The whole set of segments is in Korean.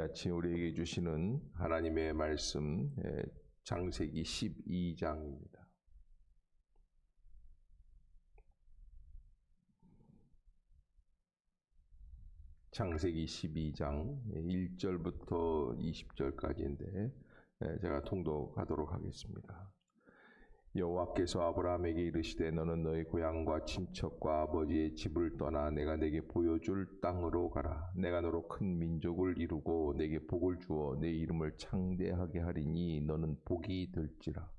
아침 우리에게 주시는 하나님의 말씀 창세기 12장입니다. 창세기 12장 1절부터 20절까지인데 제가 통독하도록 하겠습니다. 여호와께서 아브라함에게 이르시되 너는 너희 고향과 친척과 아버지의 집을 떠나 내가 내게 보여줄 땅으로 가라. 내가 너로 큰 민족을 이루고 내게 복을 주어 내 이름을 창대하게 하리니 너는 복이 될지라.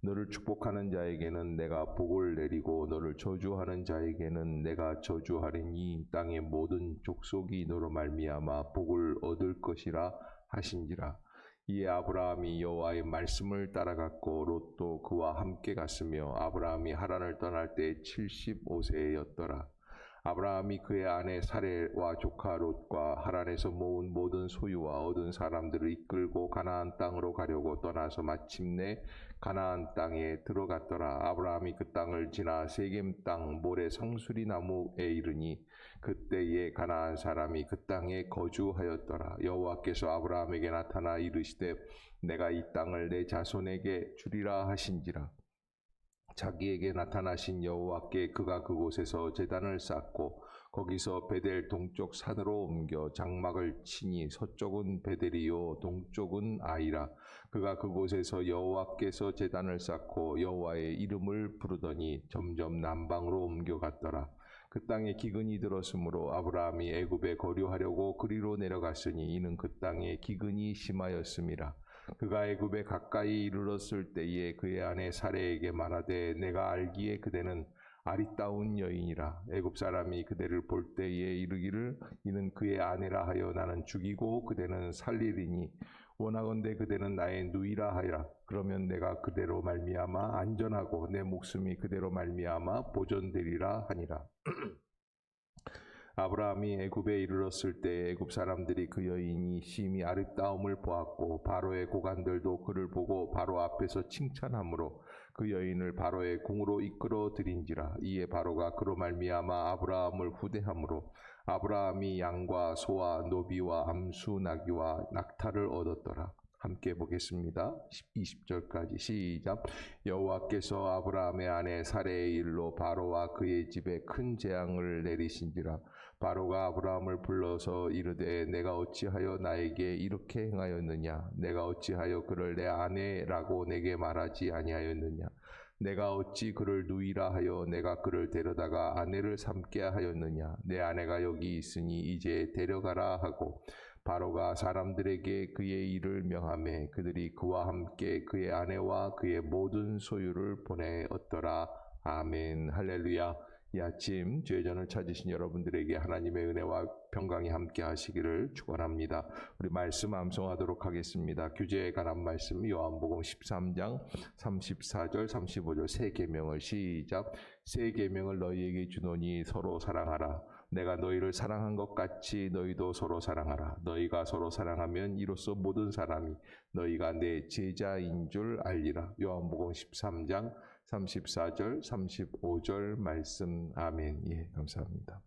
너를 축복하는 자에게는 내가 복을 내리고 너를 저주하는 자에게는 내가 저주하리니 땅의 모든 족속이 너로 말미암아 복을 얻을 것이라 하신지라. 이에 아브라함이 여호와의 말씀을 따라갔고 롯도 그와 함께 갔으며 아브라함이 하란을 떠날 때 75세였더라. 아브라함이 그의 아내 사레와 조카 롯과 하란에서 모은 모든 소유와 얻은 사람들을 이끌고 가나안 땅으로 가려고 떠나서 마침내 가나안 땅에 들어갔더라. 아브라함이 그 땅을 지나 세겜 땅 모래 상수리 나무에 이르니 그때에 가나안 사람이 그 땅에 거주하였더라. 여호와께서 아브라함에게 나타나 이르시되 내가 이 땅을 내 자손에게 주리라 하신지라. 자기에게 나타나신 여호와께 그가 그곳에서 제단을 쌓고 거기서 베델 동쪽 산으로 옮겨 장막을 치니 서쪽은 베델이요 동쪽은 아이라. 그가 그곳에서 여호와께서 제단을 쌓고 여호와의 이름을 부르더니 점점 남방으로 옮겨갔더라. 그 땅에 기근이 들었으므로 아브라함이 애굽에 거류하려고 그리로 내려갔으니 이는 그 땅에 기근이 심하였음이라. 그가 애굽에 가까이 이르렀을 때에 그의 아내 사레에게 말하되 내가 알기에 그대는 아리따운 여인이라. 애굽 사람이 그대를 볼 때에 이르기를 이는 그의 아내라 하여 나는 죽이고 그대는 살리리니 원하건대 그대는 나의 누이라 하여라. 그러면 내가 그대로 말미암아 안전하고 내 목숨이 그대로 말미암아 보존되리라 하니라. 아브라함이 애굽에 이르렀을 때 애굽 사람들이 그 여인이 심히 아름다움을 보았고 바로의 고관들도 그를 보고 바로 앞에서 칭찬하므로 그 여인을 바로의 궁으로 이끌어 들인지라. 이에 바로가 그로 말미암아 아브라함을 후대함으로 아브라함이 양과 소와 노비와 암수 나귀와 낙타를 얻었더라. 함께 보겠습니다. 20절까지 시작. 여호와께서 아브라함의 아내 사레의 일로 바로와 그의 집에 큰 재앙을 내리신지라. 바로가 아브라함을 불러서 이르되 내가 어찌하여 나에게 이렇게 행하였느냐. 내가 어찌하여 그를 내 아내라고 내게 말하지 아니하였느냐. 내가 어찌 그를 누이라 하여 내가 그를 데려다가 아내를 삼게 하였느냐. 내 아내가 여기 있으니 이제 데려가라 하고 바로가 사람들에게 그의 일을 명하매 그들이 그와 함께 그의 아내와 그의 모든 소유를 보내었더라. 아멘. 할렐루야. 이 아침 주의 전을 찾으신 여러분들에게 하나님의 은혜와 평강이 함께 하시기를 축원합니다. 우리 말씀 암송하도록 하겠습니다. 규제에 관한 말씀 요한복음 13장 34절 35절 새 계명을 시작. 새 계명을 너희에게 주노니 서로 사랑하라. 내가 너희를 사랑한 것 같이 너희도 서로 사랑하라. 너희가 서로 사랑하면 이로써 모든 사람이 너희가 내 제자인 줄 알리라. 요한복음 13장 34절 35절 말씀. 아멘. 예, 감사합니다.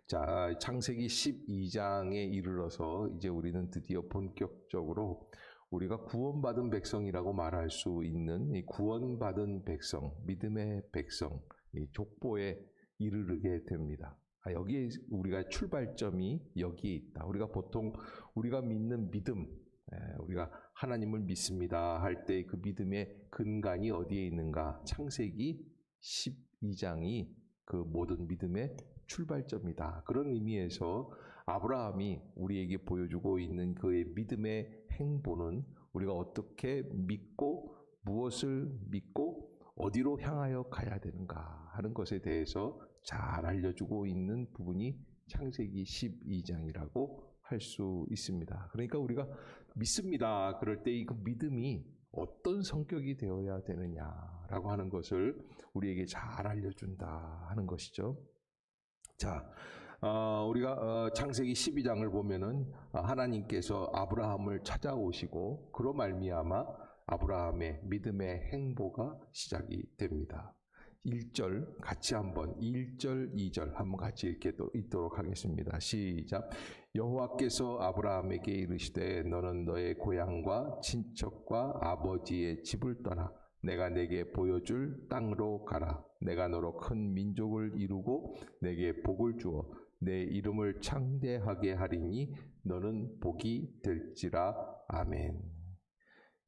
자, 창세기 12장에 이르러서 이제 우리는 드디어 본격적으로 우리가 구원받은 백성이라고 말할 수 있는 이 구원받은 백성, 믿음의 백성, 이 족보에 이르게 됩니다. 여기에 우리가 출발점이 여기에 있다. 우리가 보통 우리가 믿는 믿음, 우리가 하나님을 믿습니다 할 때 그 믿음의 근간이 어디에 있는가? 창세기 12장이 그 모든 믿음의 출발점이다. 그런 의미에서 아브라함이 우리에게 보여주고 있는 그의 믿음의 행보는 우리가 어떻게 믿고 무엇을 믿고 어디로 향하여 가야 되는가 하는 것에 대해서 잘 알려주고 있는 부분이 창세기 12장이라고 할 수 있습니다. 그러니까 우리가 믿습니다 그럴 때 그 믿음이 어떤 성격이 되어야 되느냐라고 하는 것을 우리에게 잘 알려준다 하는 것이죠. 자, 우리가 창세기 12장을 보면은 하나님께서 아브라함을 찾아오시고 그로 말미암아 아브라함의 믿음의 행보가 시작이 됩니다. 1절 같이 한번 1절 2절 한번 같이 읽도록 하겠습니다. 시작. 여호와께서 아브라함에게 이르시되 너는 너의 고향과 친척과 아버지의 집을 떠나 내가 내게 보여줄 땅으로 가라. 내가 너로 큰 민족을 이루고 내게 복을 주어 내 이름을 창대하게 하리니 너는 복이 될지라. 아멘.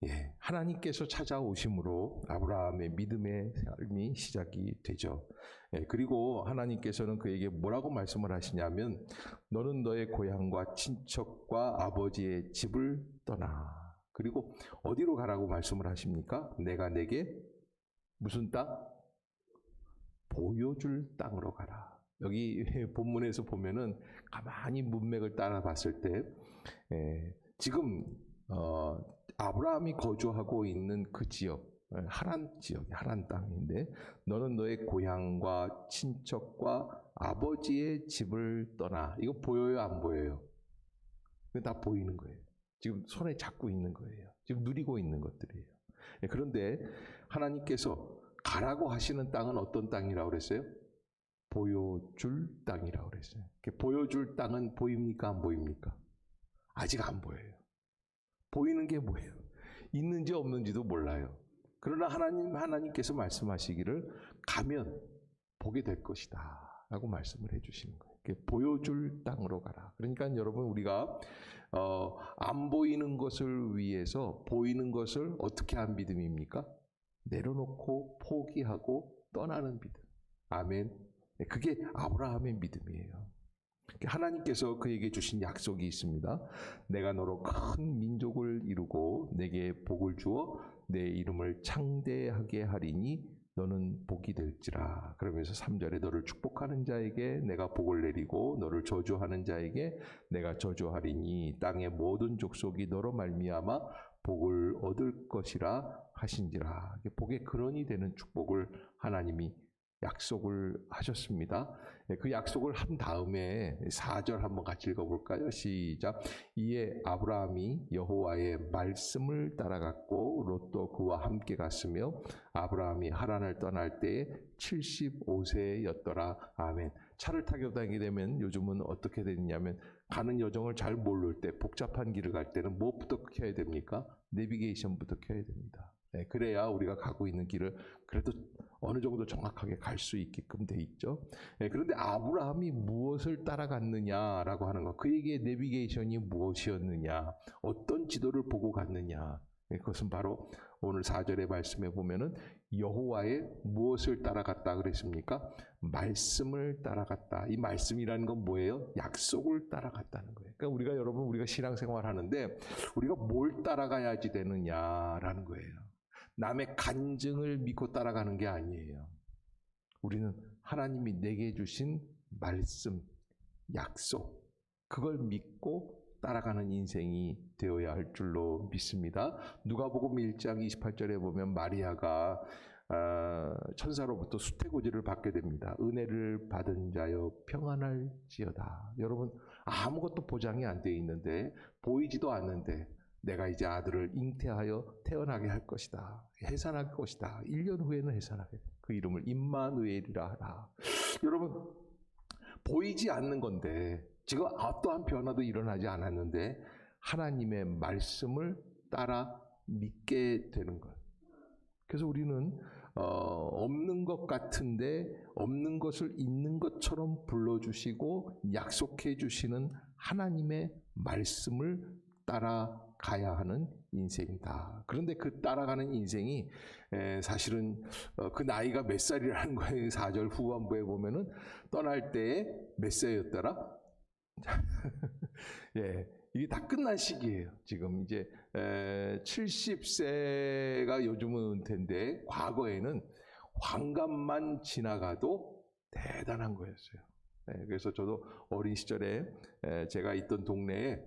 예, 하나님께서 찾아오심으로 아브라함의 믿음의 삶이 시작이 되죠. 예, 그리고 하나님께서는 그에게 뭐라고 말씀을 하시냐면 너는 너의 고향과 친척과 아버지의 집을 떠나. 그리고 어디로 가라고 말씀을 하십니까? 내가 내게 무슨 땅? 보여줄 땅으로 가라. 여기 본문에서 보면은 가만히 문맥을 따라 봤을 때 지금 아브라함이 거주하고 있는 그 지역, 하란 지역, 하란 땅인데 너는 너의 고향과 친척과 아버지의 집을 떠나. 이거 보여요, 안 보여요? 이거 다 보이는 거예요. 지금 손에 잡고 있는 거예요. 지금 누리고 있는 것들이에요. 그런데 하나님께서 가라고 하시는 땅은 어떤 땅이라고 그랬어요? 보여줄 땅이라고 그랬어요. 보여줄 땅은 보입니까, 안 보입니까? 아직 안 보여요. 보이는 게 뭐예요? 있는지 없는지도 몰라요. 그러나 하나님께서 말씀하시기를 가면 보게 될 것이다 라고 말씀을 해주시는 거예요. 보여줄 땅으로 가라. 그러니까 여러분, 우리가 안 보이는 것을 위해서 보이는 것을 어떻게 한 믿음입니까? 내려놓고 포기하고 떠나는 믿음. 아멘. 그게 아브라함의 믿음이에요. 하나님께서 그에게 주신 약속이 있습니다. 내가 너로 큰 민족을 이루고 내게 복을 주어 내 이름을 창대하게 하리니 너는 복이 될지라. 그러면서 3절에 너를 축복하는 자에게 내가 복을 내리고 너를 저주하는 자에게 내가 저주하리니 땅의 모든 족속이 너로 말미암아 복을 얻을 것이라 하신지라. 복의 근원이 되는 축복을 하나님이 약속을 하셨습니다. 그 약속을 한 다음에 4절 한번 같이 읽어볼까요? 시작. 이에 아브라함이 여호와의 말씀을 따라갔고 롯도 그와 함께 갔으며 아브라함이 하란을 떠날 때에 75세였더라. 아멘. 차를 타고 다니게 되면 요즘은 어떻게 되냐면 가는 여정을 잘 모를 때, 복잡한 길을 갈 때는 무엇부터 켜야 됩니까? 내비게이션부터 켜야 됩니다. 그래야 우리가 가고 있는 길을 그래도 어느 정도 정확하게 갈 수 있게끔 돼 있죠. 그런데 아브라함이 무엇을 따라갔느냐라고 하는 것, 그에게 내비게이션이 무엇이었느냐, 어떤 지도를 보고 갔느냐, 그것은 바로 오늘 4절의 말씀에 보면은 여호와의 무엇을 따라갔다 그랬습니까? 말씀을 따라갔다. 이 말씀이라는 건 뭐예요? 약속을 따라갔다는 거예요. 그러니까 우리가 신앙생활 하는데 우리가 뭘 따라가야지 되느냐라는 거예요. 남의 간증을 믿고 따라가는 게 아니에요. 우리는 하나님이 내게 주신 말씀, 약속, 그걸 믿고 따라가는 인생이 되어야 할 줄로 믿습니다. 누가복음 1장 28절에 보면 마리아가 천사로부터 수태고지를 받게 됩니다. 은혜를 받은 자여 평안할지어다. 여러분, 아무것도 보장이 안 되어 있는데, 보이지도 않는데 내가 이제 아들을 잉태하여 태어나게 할 것이다. 해산할 것이다. 1년 후에는 해산하게. 그 이름을 임마누엘이라 하라. 여러분, 보이지 않는 건데, 지금 어떠한 변화도 일어나지 않았는데 하나님의 말씀을 따라 믿게 되는 것. 그래서 우리는 없는 것 같은데 없는 것을 있는 것처럼 불러주시고 약속해 주시는 하나님의 말씀을 따라가야 하는 인생이다. 그런데 그 따라가는 인생이 사실은 그 나이가 몇 살이라는 거예요. 4절 후반부에 보면은 떠날 때에 몇 세였더라? 예, 이게 다 끝난 시기예요. 지금 이제 70세가 요즘은 은퇴인데 과거에는 환갑만 지나가도 대단한 거였어요. 그래서 저도 어린 시절에 제가 있던 동네에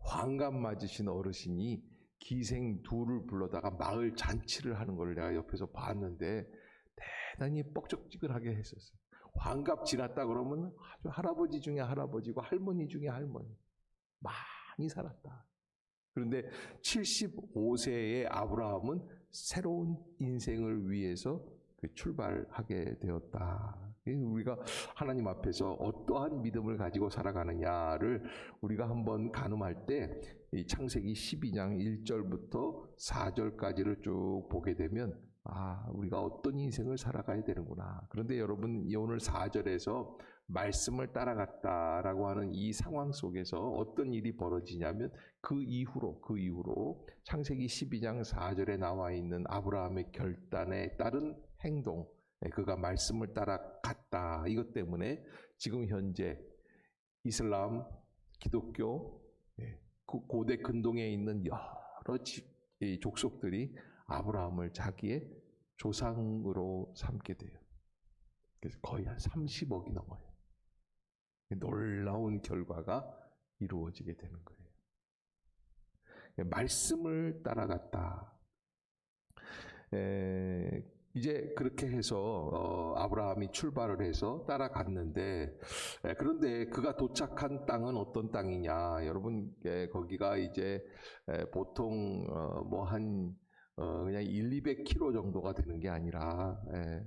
환갑 맞으신 어르신이 기생 둘을 불러다가 마을 잔치를 하는 걸 내가 옆에서 봤는데 대단히 뻑적지근하게 했었어요. 환갑 지났다 그러면 아주 할아버지 중에 할아버지고 할머니 중에 할머니. 많이 살았다. 그런데 75세의 아브라함은 새로운 인생을 위해서 출발하게 되었다. 우리가 하나님 앞에서 어떠한 믿음을 가지고 살아가느냐를 우리가 한번 가늠할 때 이 창세기 12장 1절부터 4절까지를 쭉 보게 되면 우리가 어떤 인생을 살아가야 되는구나. 그런데 여러분, 오늘 4절에서 말씀을 따라갔다라고 하는 이 상황 속에서 어떤 일이 벌어지냐면 그 이후로 창세기 12장 4절에 나와 있는 아브라함의 결단에 따른 행동, 그가 말씀을 따라갔다. 이것 때문에 지금 현재 이슬람, 기독교, 그 고대 근동에 있는 여러 족속들이 아브라함을 자기의 조상으로 삼게 돼요. 그래서 거의 한 30억이 넘어요. 놀라운 결과가 이루어지게 되는 거예요. 말씀을 따라갔다. 이제 그렇게 해서 아브라함이 출발을 해서 따라갔는데, 그런데 그가 도착한 땅은 어떤 땅이냐? 여러분, 거기가 이제 보통 그냥 200km 정도가 되는 게 아니라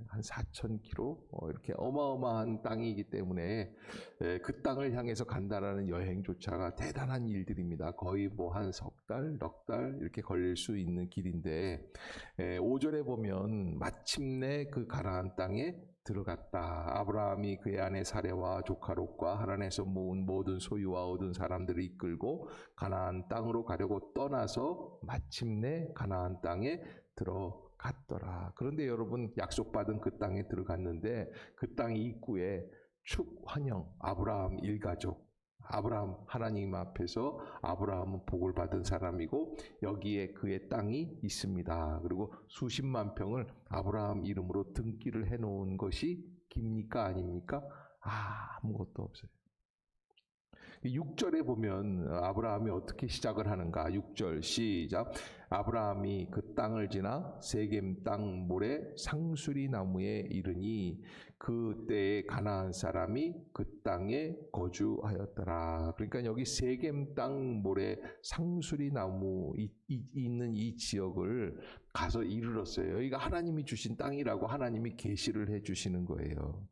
한 4,000km 이렇게 어마어마한 땅이기 때문에 그 땅을 향해서 간다라는 여행조차가 대단한 일들입니다. 거의 한 석 달, 넉 달 이렇게 걸릴 수 있는 길인데 5절에 보면 마침내 그 가나안 땅에 들어갔다. 아브라함이 그의 아내 사레와 조카 롯과 하란에서 모은 모든 소유와 얻은 사람들을 이끌고 가나안 땅으로 가려고 떠나서 마침내 가나안 땅에 들어갔더라. 그런데 여러분, 약속받은 그 땅에 들어갔는데 그 땅 입구에 축환영 아브라함 일가족, 아브라함 하나님 앞에서 아브라함은 복을 받은 사람이고 여기에 그의 땅이 있습니다. 그리고 수십만 평을 아브라함 이름으로 등기를 해놓은 것이 깁니까 아닙니까? 아무것도 없어요. 6절에 보면 아브라함이 어떻게 시작을 하는가? 6절 시작. 아브라함이 그 땅을 지나 세겜 땅 모래 상수리 나무에 이르니 그때에 가나안 사람이 그 땅에 거주하였더라. 그러니까 여기 세겜 땅 모래 상수리 나무 있는 이 지역을 가서 이르렀어요. 여기가 하나님이 주신 땅이라고 하나님이 계시를 해 주시는 거예요.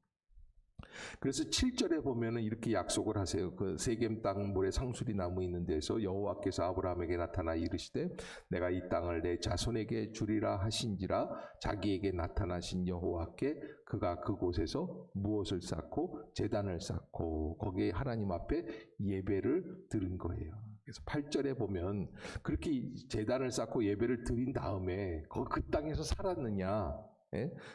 그래서 7절에 보면은 이렇게 약속을 하세요. 그 세겜 땅 모래 상수리 나무 있는 데서 여호와께서 아브라함에게 나타나 이르시되 내가 이 땅을 내 자손에게 주리라 하신지라. 자기에게 나타나신 여호와께 그가 그곳에서 무엇을 쌓고 제단을 쌓고 거기에 하나님 앞에 예배를 드린 거예요. 그래서 8절에 보면 그렇게 제단을 쌓고 예배를 드린 다음에 그 땅에서 살았느냐?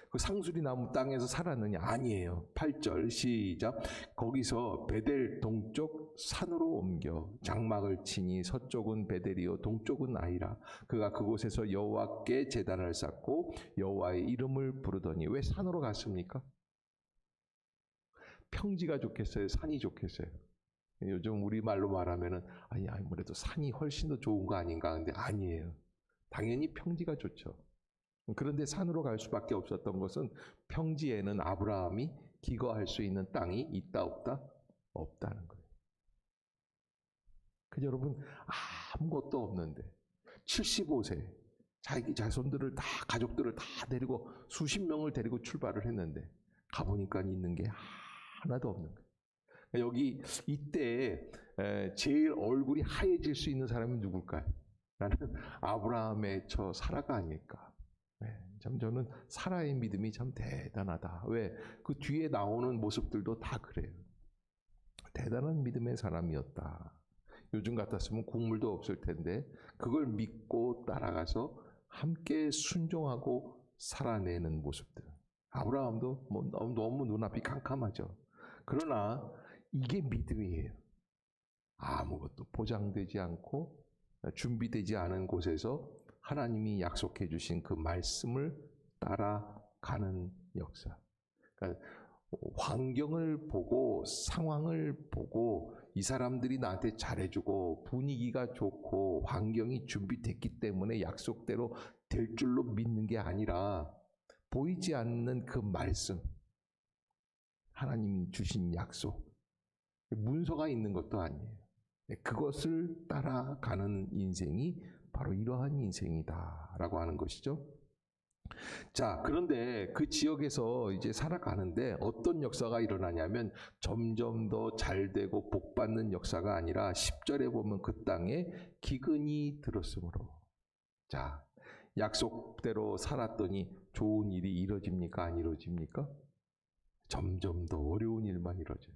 그 상수리 나무 땅에서 살았느냐? 아니에요. 8절 시작. 거기서 베델 동쪽 산으로 옮겨 장막을 치니 서쪽은 베델이요 동쪽은 아이라. 그가 그곳에서 여호와께 제단을 쌓고 여호와의 이름을 부르더니. 왜 산으로 갔습니까? 평지가 좋겠어요? 산이 좋겠어요? 요즘 우리말로 말하면은 아무래도 산이 훨씬 더 좋은 거 아닌가? 근데 아니에요. 당연히 평지가 좋죠. 그런데 산으로 갈 수밖에 없었던 것은 평지에는 아브라함이 기거할 수 있는 땅이 있다 없다? 없다는 거예요. 그래서 여러분, 아무것도 없는데 75세 자기 자손들을 다, 가족들을 다 데리고 수십 명을 데리고 출발을 했는데 가보니까 있는 게 하나도 없는 거예요. 여기 이때 제일 얼굴이 하얘질 수 있는 사람이 누굴까요? 나는 아브라함의 저 사라가 아닐까. 참 저는 사라의 믿음이 참 대단하다. 왜? 그 뒤에 나오는 모습들도 다 그래요. 대단한 믿음의 사람이었다. 요즘 같았으면 국물도 없을 텐데 그걸 믿고 따라가서 함께 순종하고 살아내는 모습들. 아브라함도 너무 눈앞이 캄캄하죠. 그러나 이게 믿음이에요. 아무것도 보장되지 않고 준비되지 않은 곳에서 하나님이 약속해 주신 그 말씀을 따라가는 역사. 그러니까 환경을 보고 상황을 보고 이 사람들이 나한테 잘해주고 분위기가 좋고 환경이 준비됐기 때문에 약속대로 될 줄로 믿는 게 아니라 보이지 않는 그 말씀, 하나님이 주신 약속, 문서가 있는 것도 아니에요. 그것을 따라가는 인생이 바로 이러한 인생이다라고 하는 것이죠. 자, 그런데 그 지역에서 이제 살아가는데 어떤 역사가 일어나냐면 점점 더 잘되고 복받는 역사가 아니라 10절에 보면 그 땅에 기근이 들었으므로. 자, 약속대로 살았더니 좋은 일이 이루어집니까? 안 이루어집니까? 점점 더 어려운 일만 이루어져요.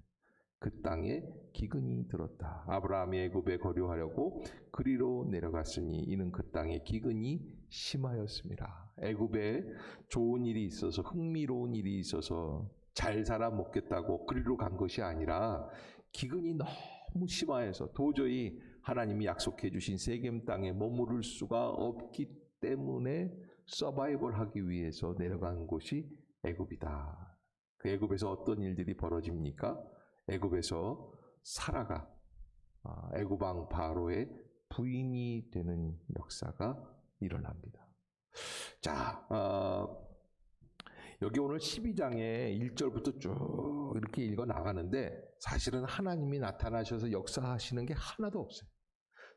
그 땅에 기근이 들었다. 아브라함이 애굽에 거류하려고 그리로 내려갔으니 이는 그 땅에 기근이 심하였습니다. 애굽에 좋은 일이 있어서 흥미로운 일이 있어서 잘 살아 먹겠다고 그리로 간 것이 아니라 기근이 너무 심하여서 도저히 하나님이 약속해 주신 세겜 땅에 머무를 수가 없기 때문에 서바이벌하기 위해서 내려간 곳이 애굽이다. 그 애굽에서 어떤 일들이 벌어집니까? 애굽에서 사라가 애굽 왕 바로의 부인이 되는 역사가 일어납니다. 자, 여기 오늘 12장의 1절부터 쭉 이렇게 읽어 나가는데 사실은 하나님이 나타나셔서 역사하시는 게 하나도 없어요.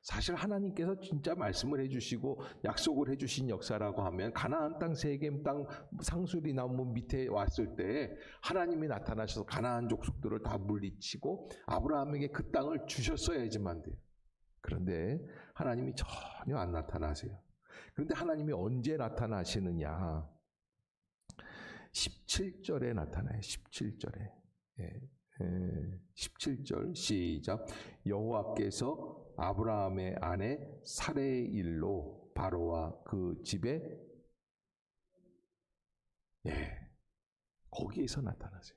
사실 하나님께서 진짜 말씀을 해주시고 약속을 해주신 역사라고 하면 가나안 땅, 세겜 땅, 상수리 나무 밑에 왔을 때 하나님이 나타나셔서 가나안 족속들을 다 물리치고 아브라함에게 그 땅을 주셨어야지만 돼요. 그런데 하나님이 전혀 안 나타나세요. 그런데 하나님이 언제 나타나시느냐? 17절에 나타나요. 17절에. 17절 시작. 여호와께서 아브라함의 아내 사레의 일로 바로와 그 집에 거기에서 나타나세요.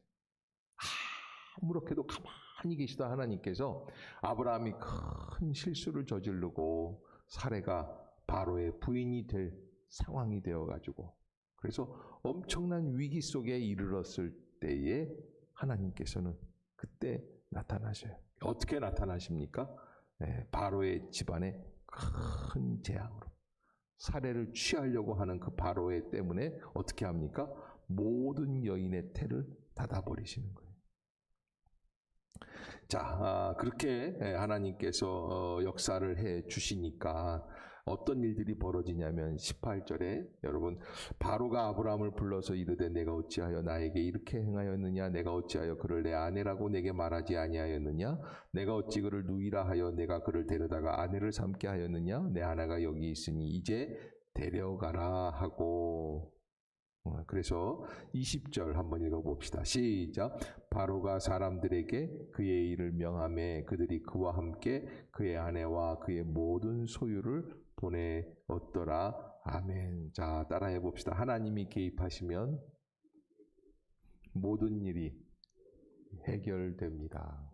아무렇게도 가만히 계시다 하나님께서 아브라함이 큰 실수를 저지르고 사레가 바로의 부인이 될 상황이 되어가지고 그래서 엄청난 위기 속에 이르렀을 때에 하나님께서는 그때 나타나셔요. 어떻게 나타나십니까? 바로의 집안에 큰 재앙으로 사례를 취하려고 하는 그 바로의 때문에 어떻게 합니까? 모든 여인의 태를 닫아버리시는 거예요. 자, 그렇게 하나님께서 역사를 해 주시니까 어떤 일들이 벌어지냐면 18절에 여러분 바로가 아브라함을 불러서 이르되 내가 어찌하여 나에게 이렇게 행하였느냐 내가 어찌하여 그를 내 아내라고 내게 말하지 아니하였느냐 내가 어찌 그를 누이라 하여 내가 그를 데려다가 아내를 삼게 하였느냐 내 아내가 여기 있으니 이제 데려가라 하고 그래서 20절 한번 읽어봅시다. 시작. 바로가 사람들에게 그의 일을 명하매 그들이 그와 함께 그의 아내와 그의 모든 소유를 보내었더라. 아멘. 자, 따라해 봅시다. 하나님이 개입하시면 모든 일이 해결됩니다.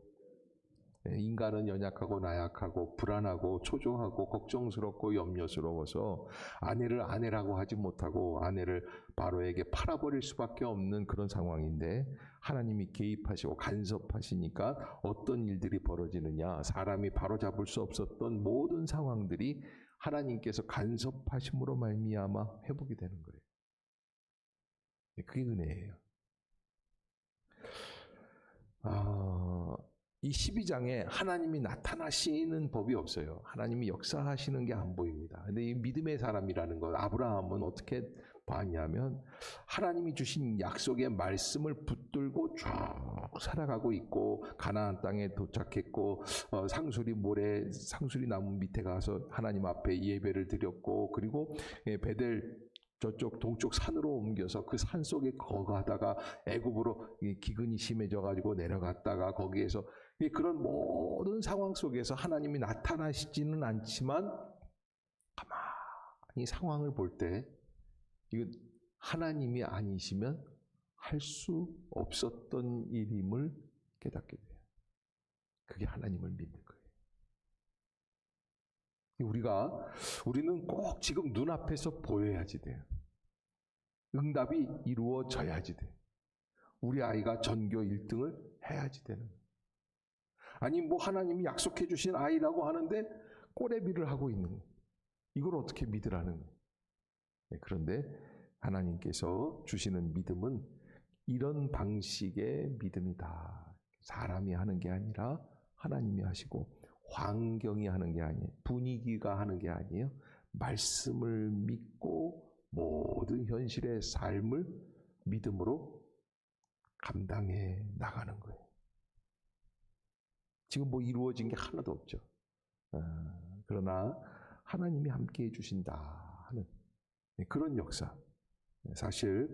인간은 연약하고 나약하고 불안하고 초조하고 걱정스럽고 염려스러워서 아내를 아내라고 하지 못하고 아내를 바로에게 팔아버릴 수밖에 없는 그런 상황인데 하나님이 개입하시고 간섭하시니까 어떤 일들이 벌어지느냐 사람이 바로잡을 수 없었던 모든 상황들이 하나님께서 간섭하심으로 말미암아 회복이 되는 거예요. 그게 은혜예요. 이 12장에 하나님이 나타나시는 법이 없어요. 하나님이 역사하시는 게 안 보입니다. 근데 이 믿음의 사람이라는 것, 아브라함은 어떻게 봤냐면 하나님이 주신 약속의 말씀을 붙들고 쭉 살아가고 있고 가나안 땅에 도착했고 상수리 모래, 상수리 나무 밑에 가서 하나님 앞에 예배를 드렸고 그리고 베델 저쪽 동쪽 산으로 옮겨서 그 산 속에 거하다가 애굽으로 기근이 심해져 가지고 내려갔다가 거기에서 그런 모든 상황 속에서 하나님이 나타나시지는 않지만 가만히 상황을 볼 때 이거 하나님이 아니시면 할 수 없었던 일임을 깨닫게 돼요. 그게 하나님을 믿는 거예요. 우리는 꼭 지금 눈앞에서 보여야지 돼요. 응답이 이루어져야지 돼요. 우리 아이가 전교 1등을 해야지 되는 거예요. 아니 뭐 하나님이 약속해 주신 아이라고 하는데 꼬레비를 하고 있는 거예요. 이걸 어떻게 믿으라는 거예요. 그런데 하나님께서 주시는 믿음은 이런 방식의 믿음이다. 사람이 하는 게 아니라 하나님이 하시고 환경이 하는 게 아니에요. 분위기가 하는 게 아니에요. 말씀을 믿고 모든 현실의 삶을 믿음으로 감당해 나가는 거예요. 지금 뭐 이루어진 게 하나도 없죠. 그러나 하나님이 함께 해주신다 하는 그런 역사. 사실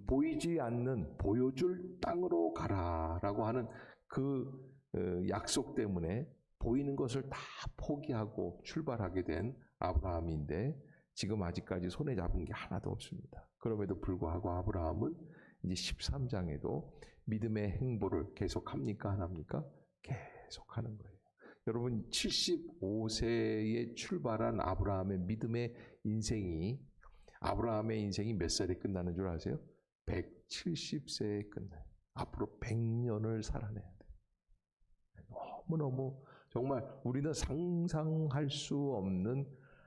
보이지 않는 보여줄 땅으로 가라라고 하는 그 약속 때문에 보이는 것을 다 포기하고 출발하게 된 아브라함인데 지금 아직까지 손에 잡은 게 하나도 없습니다. 그럼에도 불구하고 아브라함은 이제 13장에도 믿음의 행보를 계속합니까? 안 합니까? 계속하는 거예요. 여러분 75세에 출발한 아브라함의 믿음의 인생이 아브라함의 인생이 몇 살에 끝나는 줄 아세요? 170세에 끝나요. 앞으로 100년을 살아내야 돼요. 너무너무 정말 우리는 상상할 수 없는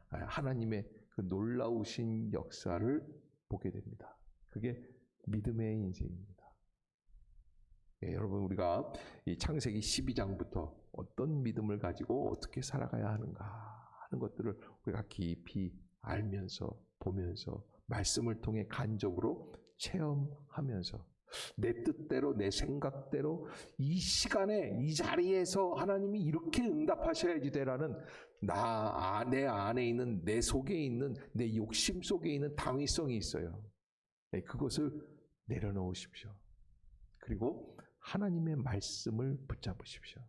하나님의 그 놀라우신 역사를 보게 됩니다. 그게 믿음의 인생입니다. 예, 여러분 우리가 이 창세기 12장부터 어떤 믿음을 가지고 어떻게 살아가야 하는가 하는 것들을 우리가 깊이 알면서 보면서 말씀을 통해 간접으로 체험하면서 내 뜻대로 내 생각대로 이 시간에 이 자리에서 하나님이 이렇게 응답하셔야지 되라는 내 안에 있는 내 속에 있는 내 욕심 속에 있는 당위성이 있어요. 네, 그것을 내려놓으십시오. 그리고 하나님의 말씀을 붙잡으십시오.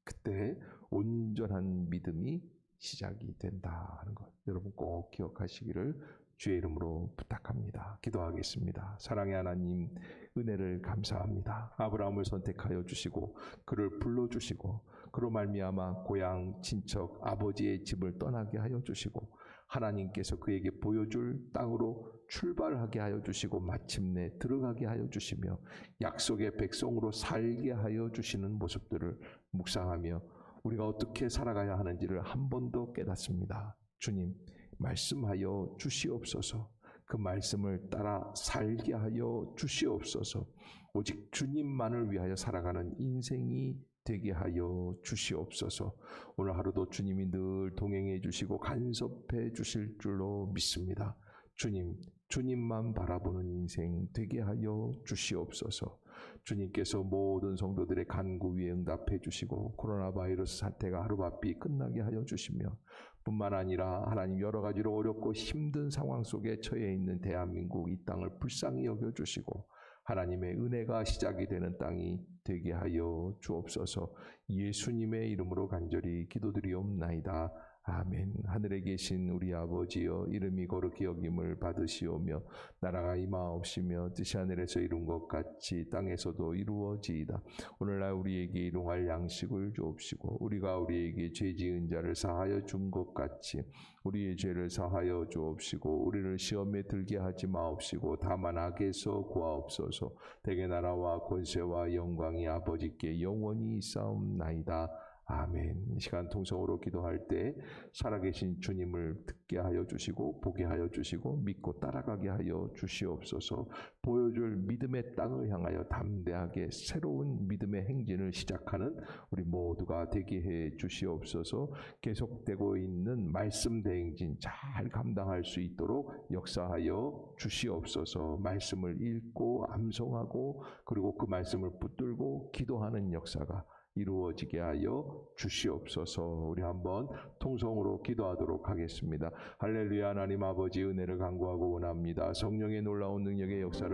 그때 온전한 믿음이 시작이 된다 하는 것 여러분 꼭 기억하시기를 주의 이름으로 부탁합니다. 기도하겠습니다. 사랑의 하나님 은혜를 감사합니다. 아브라함을 선택하여 주시고 그를 불러주시고 그로 말미암아 고향 친척 아버지의 집을 떠나게 하여 주시고 하나님께서 그에게 보여줄 땅으로 출발하게 하여 주시고 마침내 들어가게 하여 주시며 약속의 백성으로 살게 하여 주시는 모습들을 묵상하며 우리가 어떻게 살아가야 하는지를 한 번 더 깨닫습니다. 주님 말씀하여 주시옵소서. 그 말씀을 따라 살게 하여 주시옵소서. 오직 주님만을 위하여 살아가는 인생이 되게 하여 주시옵소서. 오늘 하루도 주님이 늘 동행해 주시고 간섭해 주실 줄로 믿습니다. 주님만 바라보는 인생 되게 하여 주시옵소서. 주님께서 모든 성도들의 간구 위에 응답해 주시고 코로나 바이러스 사태가 하루바삐 끝나게 하여 주시며 뿐만 아니라 하나님 여러 가지로 어렵고 힘든 상황 속에 처해 있는 대한민국 이 땅을 불쌍히 여겨주시고 하나님의 은혜가 시작이 되는 땅이 되게 하여 주옵소서. 예수님의 이름으로 간절히 기도드리옵나이다. 아멘. 하늘에 계신 우리 아버지여 이름이 거룩히 여김을 받으시오며 나라가 임하옵시며 뜻이 하늘에서 이룬 것 같이 땅에서도 이루어지이다. 오늘날 우리에게 일용할 양식을 주옵시고 우리가 우리에게 죄 지은 자를 사하여 준 것 같이 우리의 죄를 사하여 주옵시고 우리를 시험에 들게 하지 마옵시고 다만 악에서 구하옵소서. 대개 나라와 권세와 영광이 아버지께 영원히 있사옵나이다. 아멘. 이 시간 통성으로 기도할 때 살아계신 주님을 듣게 하여 주시고 보게 하여 주시고 믿고 따라가게 하여 주시옵소서. 보여줄 믿음의 땅을 향하여 담대하게 새로운 믿음의 행진을 시작하는 우리 모두가 되게 해 주시옵소서. 계속되고 있는 말씀 대행진 잘 감당할 수 있도록 역사하여 주시옵소서. 말씀을 읽고 암송하고 그리고 그 말씀을 붙들고 기도하는 역사가 이루어지게 하여 주시옵소서. 우리 한번 통성으로 기도하도록 하겠습니다. 할렐루야. 하나님 아버지 은혜를 간구하고 원합니다. 성령의 놀라운 능력의 역사를